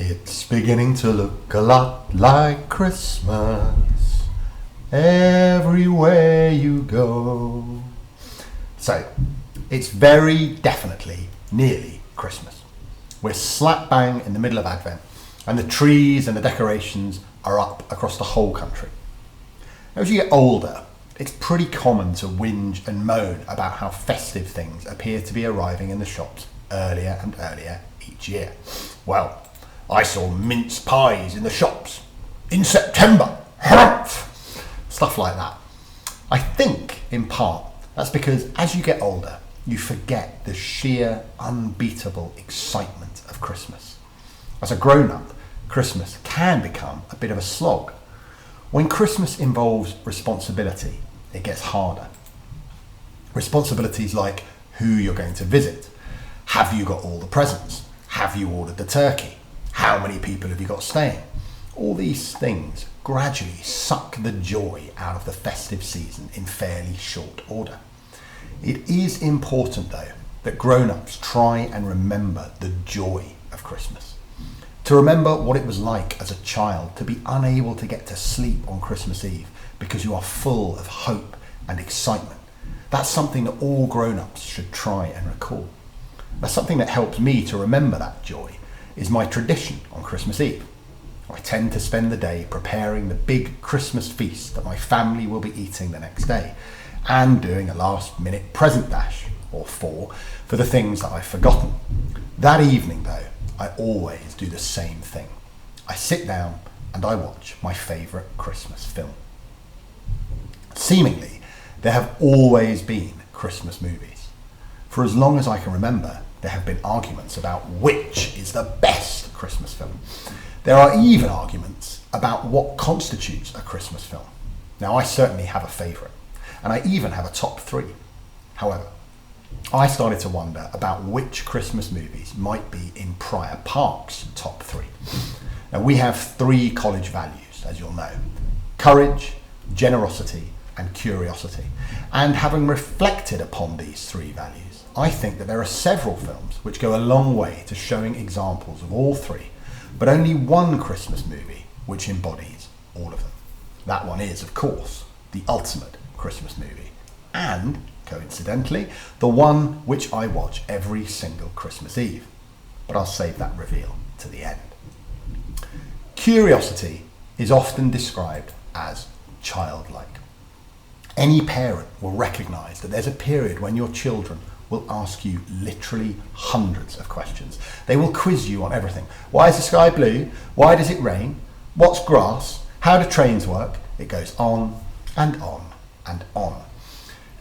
It's beginning to look a lot like Christmas everywhere you go. So, it's very definitely nearly Christmas. We're slap bang in the middle of Advent, and the trees and the decorations are up across the whole country. Now, as you get older, it's pretty common to whinge and moan about how festive things appear to be arriving in the shops earlier and earlier each year. Well, I saw mince pies in the shops in September. Stuff like that. I think, in part, that's because as you get older, you forget the sheer, unbeatable excitement of Christmas. As a grown-up, Christmas can become a bit of a slog. When Christmas involves responsibility, it gets harder. Responsibilities like who you're going to visit. Have you got all the presents? Have you ordered the turkey? How many people have you got staying? All these things gradually suck the joy out of the festive season in fairly short order. It is important, though, that grown-ups try and remember the joy of Christmas. To remember what it was like as a child to be unable to get to sleep on Christmas Eve because you are full of hope and excitement. That's something that all grown-ups should try and recall. That's something that helps me to remember that joy is my tradition on Christmas Eve. I tend to spend the day preparing the big Christmas feast that my family will be eating the next day and doing a last-minute present dash, or four, for the things that I've forgotten. That evening, though, I always do the same thing. I sit down and I watch my favourite Christmas film. Seemingly, there have always been Christmas movies. For as long as I can remember, there have been arguments about which is the best Christmas film. There are even arguments about what constitutes a Christmas film. Now, I certainly have a favourite, and I even have a top 3. However, I started to wonder about which Christmas movies might be in Prior Park's top 3. Now, we have 3 college values, as you'll know: courage, generosity, and curiosity. And having reflected upon these 3 values, I think that there are several films which go a long way to showing examples of all 3, but only one Christmas movie which embodies all of them. That one is, of course, the ultimate Christmas movie, and, coincidentally, the one which I watch every single Christmas Eve. But I'll save that reveal to the end. Curiosity is often described as childlike. Any parent will recognise that there's a period when your children will ask you literally hundreds of questions. They will quiz you on everything. Why is the sky blue? Why does it rain? What's grass? How do trains work? It goes on and on and on.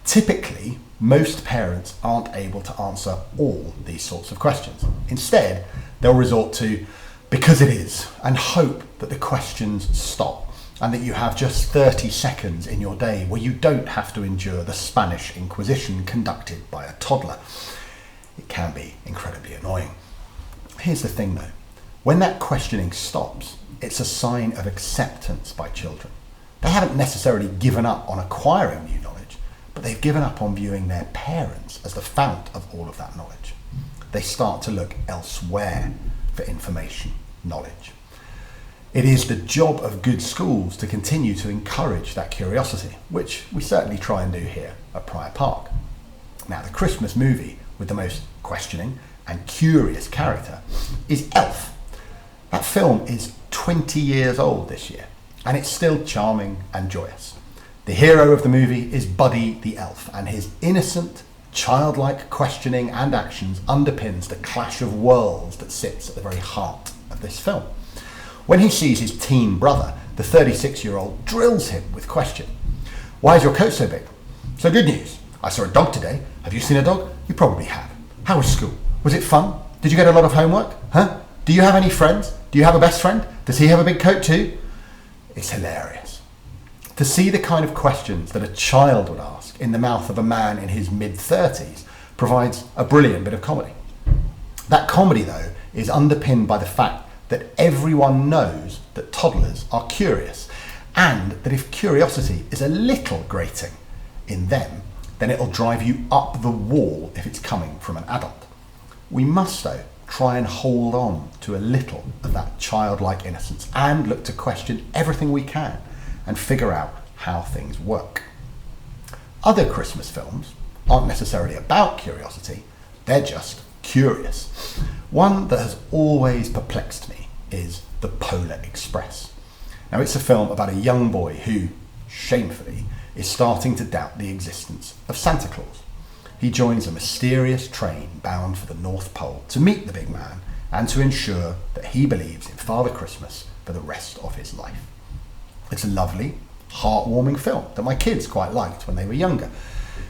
Typically, most parents aren't able to answer all these sorts of questions. Instead, they'll resort to because it is and hope that the questions stop and that you have just 30 seconds in your day where you don't have to endure the Spanish Inquisition conducted by a toddler. It can be incredibly annoying. Here's the thing though, when that questioning stops, it's a sign of acceptance by children. They haven't necessarily given up on acquiring new knowledge, but they've given up on viewing their parents as the fount of all of that knowledge. They start to look elsewhere for information, knowledge. It is the job of good schools to continue to encourage that curiosity, which we certainly try and do here at Prior Park. Now, the Christmas movie with the most questioning and curious character is Elf. That film is 20 years old this year, and it's still charming and joyous. The hero of the movie is Buddy the Elf, and his innocent, childlike questioning and actions underpins the clash of worlds that sits at the very heart of this film. When he sees his teen brother, the 36-year-old drills him with questions. Why is your coat so big? So good news. I saw a dog today. Have you seen a dog? You probably have. How was school? Was it fun? Did you get a lot of homework? Huh? Do you have any friends? Do you have a best friend? Does he have a big coat too? It's hilarious. To see the kind of questions that a child would ask in the mouth of a man in his mid-30s provides a brilliant bit of comedy. That comedy, though, is underpinned by the fact that everyone knows that toddlers are curious, and that if curiosity is a little grating in them, then it'll drive you up the wall if it's coming from an adult. We must, though, try and hold on to a little of that childlike innocence and look to question everything we can and figure out how things work. Other Christmas films aren't necessarily about curiosity, they're just curious. One that has always perplexed me is The Polar Express. Now, it's a film about a young boy who, shamefully, is starting to doubt the existence of Santa Claus. He joins a mysterious train bound for the North Pole to meet the big man and to ensure that he believes in Father Christmas for the rest of his life. It's a lovely, heartwarming film that my kids quite liked when they were younger.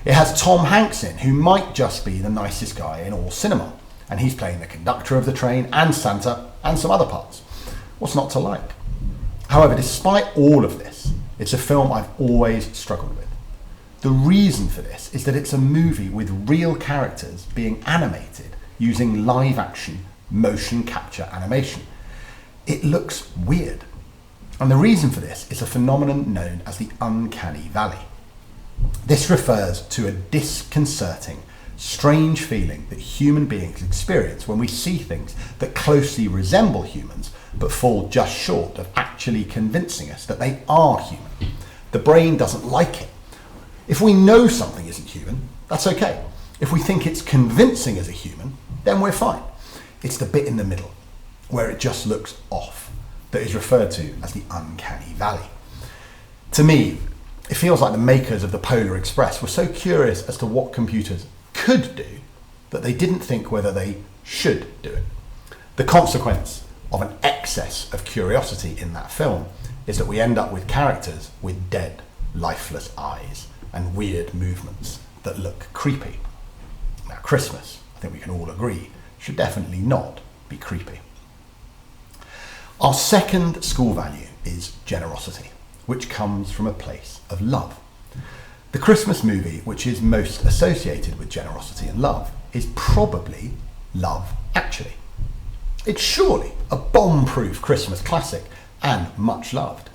It has Tom Hanks in, who might just be the nicest guy in all cinema, and he's playing the conductor of the train and Santa and some other parts. What's not to like? However, despite all of this, it's a film I've always struggled with. The reason for this is that it's a movie with real characters being animated using live action motion capture animation. It looks weird. And the reason for this is a phenomenon known as the uncanny valley. This refers to a disconcerting, strange feeling that human beings experience when we see things that closely resemble humans but fall just short of actually convincing us that they are human. The brain doesn't like it. If we know something isn't human, that's okay. If we think it's convincing as a human, then we're fine. It's the bit in the middle, where it just looks off, that is referred to as the uncanny valley. To me, it feels like the makers of the Polar Express were so curious as to what computers could do that they didn't think whether they should do it. The consequence of an excess of curiosity in that film is that we end up with characters with dead, lifeless eyes and weird movements that look creepy. Now, Christmas, I think we can all agree, should definitely not be creepy. Our second school value is generosity, which comes from a place of love. The Christmas movie which is most associated with generosity and love is probably Love Actually. It's surely a bomb-proof Christmas classic and much loved.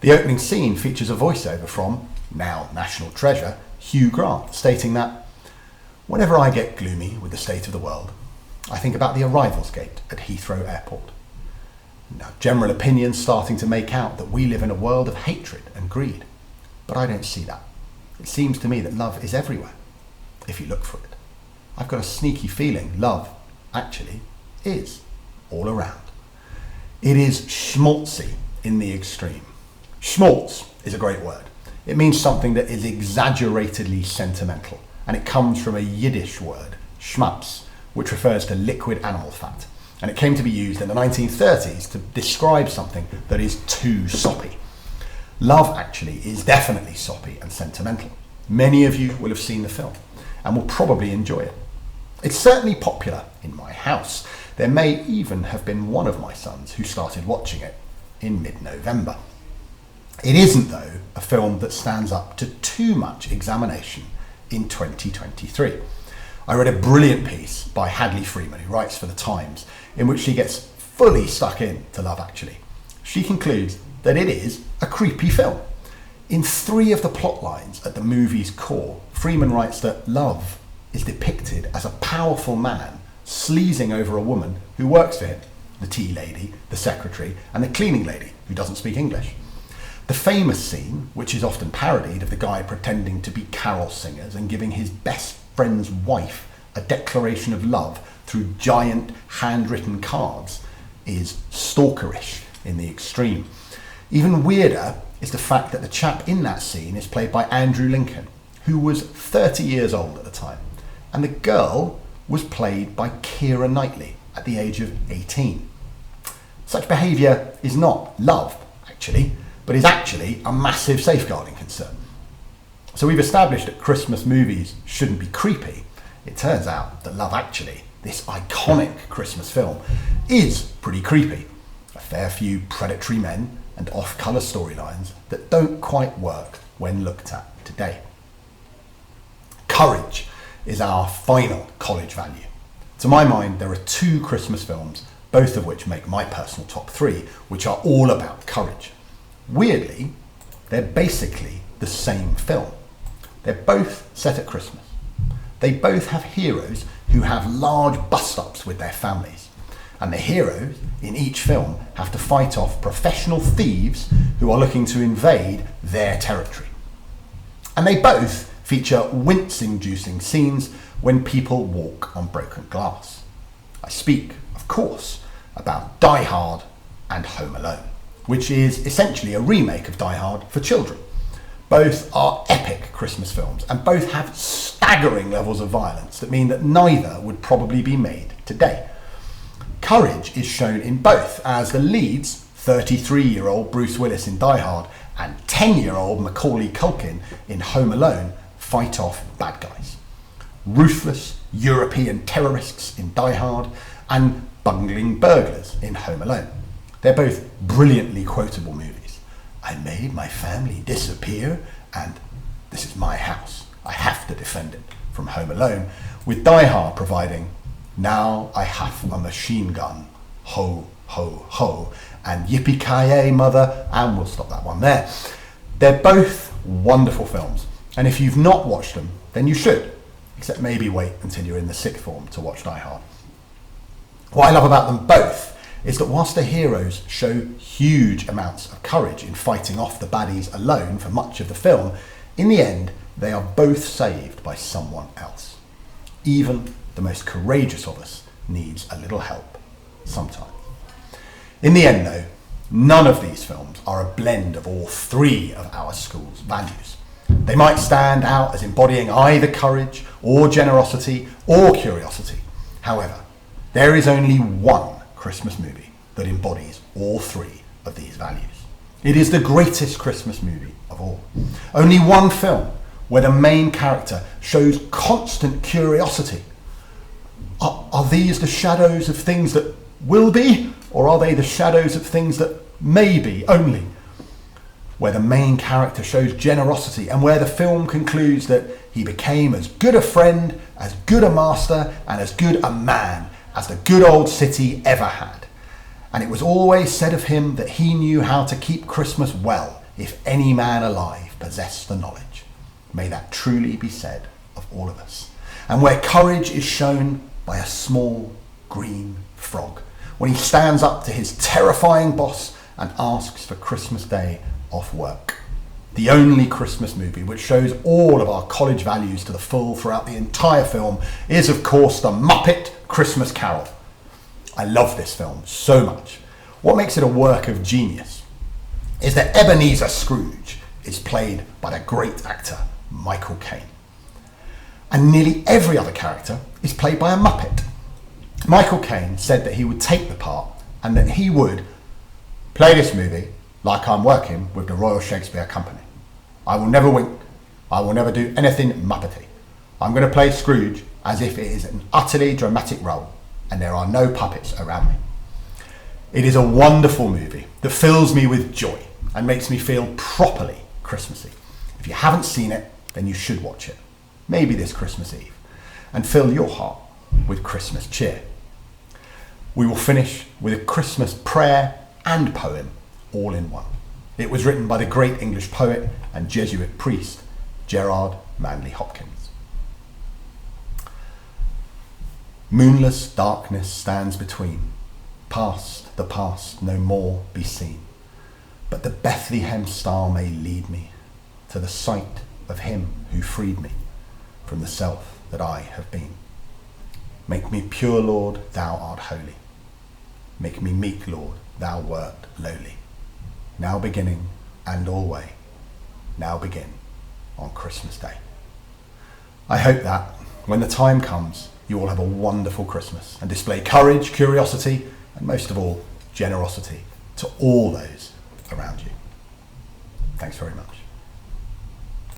The opening scene features a voiceover from, now national treasure, Hugh Grant, stating that, "Whenever I get gloomy with the state of the world, I think about the arrivals gate at Heathrow Airport. Now, general opinion's starting to make out that we live in a world of hatred and greed, but I don't see that. It seems to me that love is everywhere, if you look for it. I've got a sneaky feeling love actually is all around." It is schmaltzy in the extreme. Schmaltz is a great word. It means something that is exaggeratedly sentimental, and it comes from a Yiddish word, schmatz, which refers to liquid animal fat. And it came to be used in the 1930s to describe something that is too soppy. Love Actually is definitely soppy and sentimental. Many of you will have seen the film and will probably enjoy it. It's certainly popular in my house. There may even have been one of my sons who started watching it in mid-November. It isn't, though, a film that stands up to too much examination in 2023. I read a brilliant piece by Hadley Freeman, who writes for The Times, in which she gets fully stuck in to Love Actually. She concludes that it is a creepy film. In 3 of the plot lines at the movie's core, Freeman writes that love is depicted as a powerful man sleazing over a woman who works for him, the tea lady, the secretary, and the cleaning lady who doesn't speak English. The famous scene, which is often parodied, of the guy pretending to be carol singers and giving his best friend's wife a declaration of love through giant handwritten cards, is stalkerish in the extreme. Even weirder is the fact that the chap in that scene is played by Andrew Lincoln, who was 30 years old at the time, and the girl was played by Keira Knightley at the age of 18. Such behaviour is not love, actually, but is actually a massive safeguarding concern. So we've established that Christmas movies shouldn't be creepy. It turns out that Love Actually, this iconic Christmas film, is pretty creepy. A fair few predatory men and off-colour storylines that don't quite work when looked at today. Courage is our final college value. To my mind, there are 2 Christmas films, both of which make my personal top 3, which are all about courage. Weirdly, they're basically the same film. They're both set at Christmas. they both have heroes who have large bust-ups with their families. And the heroes in each film have to fight off professional thieves who are looking to invade their territory. And they both feature wince-inducing scenes when people walk on broken glass. I speak, of course, about Die Hard and Home Alone, which is essentially a remake of Die Hard for children. Both are epic Christmas films and both have staggering levels of violence that mean that neither would probably be made today. Courage is shown in both, as the leads, 33-year-old Bruce Willis in Die Hard and 10-year-old Macaulay Culkin in Home Alone, fight off bad guys. Ruthless European terrorists in Die Hard and bungling burglars in Home Alone. They're both brilliantly quotable movies. I made my family disappear and this is my house. I have to defend it, from Home Alone, with Die Hard providing now I have a machine gun, ho, ho, ho, and yippee-ki-yay, mother, and we'll stop that one there. They're both wonderful films, and if you've not watched them, then you should, except maybe wait until you're in the sixth form to watch Die Hard. What I love about them both is that whilst the heroes show huge amounts of courage in fighting off the baddies alone for much of the film, in the end, they are both saved by someone else. Even the most courageous of us needs a little help sometimes. In the end, though, none of these films are a blend of all three of our school's values. They might stand out as embodying either courage or generosity or curiosity. However, there is only one Christmas movie that embodies all three of these values. It is the greatest Christmas movie of all. Only one film where the main character shows constant curiosity. Are these the shadows of things that will be, or are they the shadows of things that may be only? Where the main character shows generosity and where the film concludes that he became as good a friend, as good a master, and as good a man as the good old city ever had. And it was always said of him that he knew how to keep Christmas well, if any man alive possessed the knowledge. May that truly be said of all of us. And where courage is shown by a small green frog, when he stands up to his terrifying boss and asks for Christmas Day off work. The only Christmas movie which shows all of our college values to the full throughout the entire film is, of course, The Muppet Christmas Carol. I love this film so much. What makes it a work of genius is that Ebenezer Scrooge is played by the great actor Michael Caine. And nearly every other character is played by a Muppet. Michael Caine said that he would take the part and that he would play this movie like I'm working with the Royal Shakespeare Company. I will never wink. I will never do anything Muppety. I'm going to play Scrooge as if it is an utterly dramatic role and there are no puppets around me. It is a wonderful movie that fills me with joy and makes me feel properly Christmassy. If you haven't seen it, then you should watch it, maybe this Christmas Eve, and fill your heart with Christmas cheer. We will finish with a Christmas prayer and poem all in one. It was written by the great English poet and Jesuit priest Gerard Manley Hopkins. Moonless darkness stands between, past the past no more be seen, but the Bethlehem star may lead me to the sight of him who freed me from the self that I have been. Make me pure, Lord, thou art holy. Make me meek, Lord, thou wert lowly. Now beginning and alway, now begin on Christmas Day. I hope that when the time comes, you all have a wonderful Christmas and display courage, curiosity, and most of all, generosity to all those around you. Thanks very much.